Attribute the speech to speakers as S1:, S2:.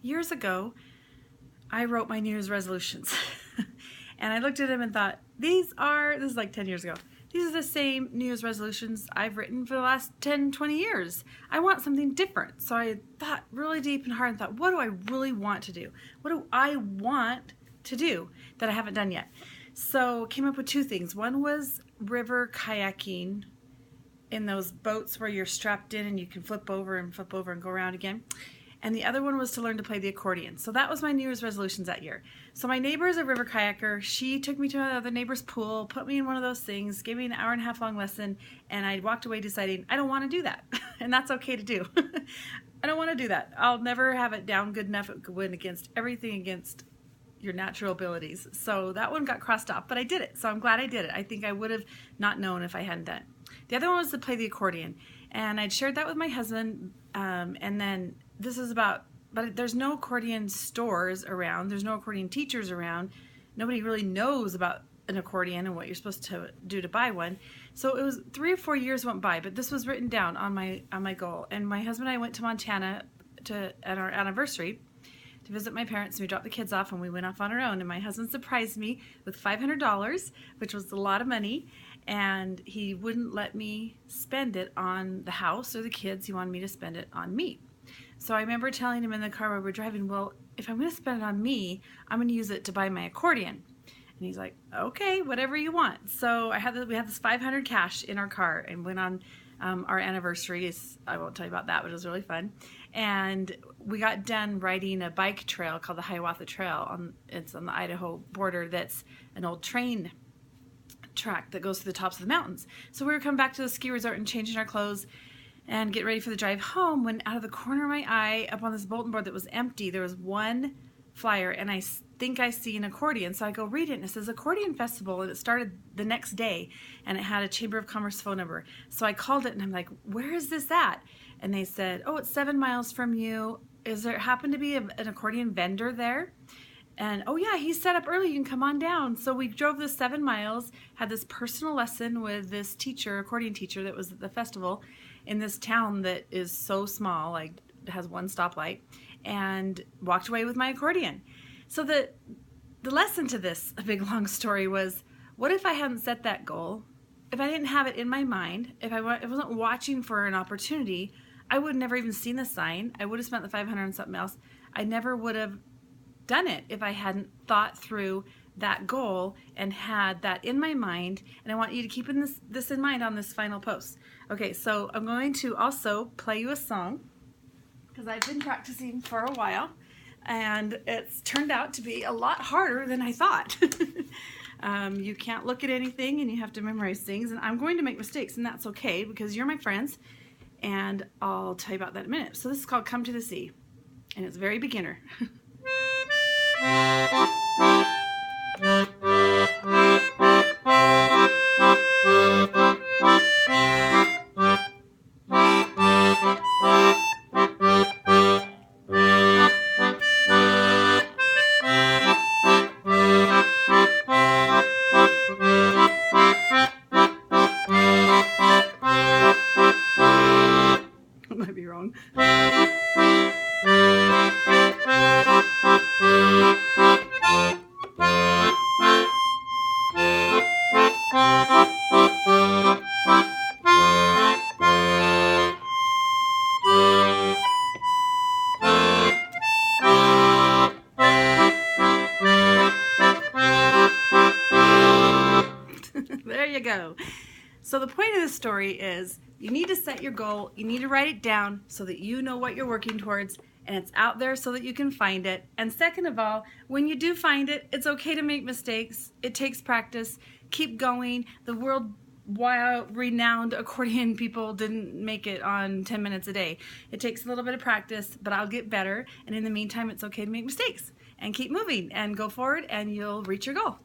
S1: years ago, I wrote my New Year's resolutions. And I looked at them and thought, this is like 10 years ago, these are the same New Year's resolutions I've written for the last 10, 20 years. I want something different. So I thought really deep and hard and thought, what do I really want to do? What do I want to do that I haven't done yet? So came up with two things. One was river kayaking in those boats where you're strapped in and you can flip over and go around again. And the other one was to learn to play the accordion. So that was my New Year's resolutions that year. So my neighbor is a river kayaker. She took me to another neighbor's pool, put me in one of those things, gave me an 1.5 hour long lesson, and I walked away deciding I don't want to do that. And that's okay to do. I don't want to do that. I'll never have it down good enough. It could win against everything against your natural abilities. So that one got crossed off, but I did it. So I'm glad I did it. I think I would have not known if I hadn't done it. The other one was to play the accordion. And I'd shared that with my husband. And then this is about, but there's no accordion stores around. There's no accordion teachers around. Nobody really knows about an accordion and what you're supposed to do to buy one. So it was 3 or 4 years went by, but this was written down on my goal. And my husband and I went to Montana at our anniversary to visit my parents, and we dropped the kids off and we went off on our own. And my husband surprised me with $500, which was a lot of money. And he wouldn't let me spend it on the house or the kids. He wanted me to spend it on me. So I remember telling him in the car while we were driving, well, if I'm going to spend it on me, I'm going to use it to buy my accordion. And he's like, okay, whatever you want. So we had this $500 cash in our car and went on our anniversary. I won't tell you about that, but it was really fun. And we got done riding a bike trail called the Hiawatha Trail. It's on the Idaho border. That's an old train track that goes to the tops of the mountains. So we were coming back to the ski resort and changing our clothes and get ready for the drive home when out of the corner of my eye, up on this bulletin board that was empty, there was one flyer, and I think I see an accordion. So I go read it, and it says Accordion Festival, and it started the next day, and it had a Chamber of Commerce phone number. So I called it, and I'm like, where is this at? And they said, oh, it's 7 miles from you. Is there happen to be an accordion vendor there? And, oh yeah, he's set up early, you can come on down. So we drove the 7 miles, had this personal lesson with this teacher, accordion teacher that was at the festival in this town that is so small, like it has one stoplight, and walked away with my accordion. So the lesson to this, a big long story, was what if I hadn't set that goal? If I didn't have it in my mind, if I wasn't watching for an opportunity, I would have never even seen the sign. I would have spent the $500 and something else. I never would have done it if I hadn't thought through that goal and had that in my mind. And I want you to keep this in mind on this final post. Okay, so I'm going to also play you a song because I've been practicing for a while, and it's turned out to be a lot harder than I thought. You can't look at anything and you have to memorize things, and I'm going to make mistakes, and that's okay because you're my friends, and I'll tell you about that in a minute. So this is called Come to the Sea, and it's very beginner. I might be wrong. There you go. So the point of this story is you need to set your goal, you need to write it down so that you know what you're working towards, and it's out there so that you can find it. And second of all, when you do find it, it's okay to make mistakes. It takes practice. Keep going. The world-renowned accordion people didn't make it on 10 minutes a day. It takes a little bit of practice, but I'll get better. And in the meantime, it's okay to make mistakes and keep moving and go forward, and you'll reach your goal.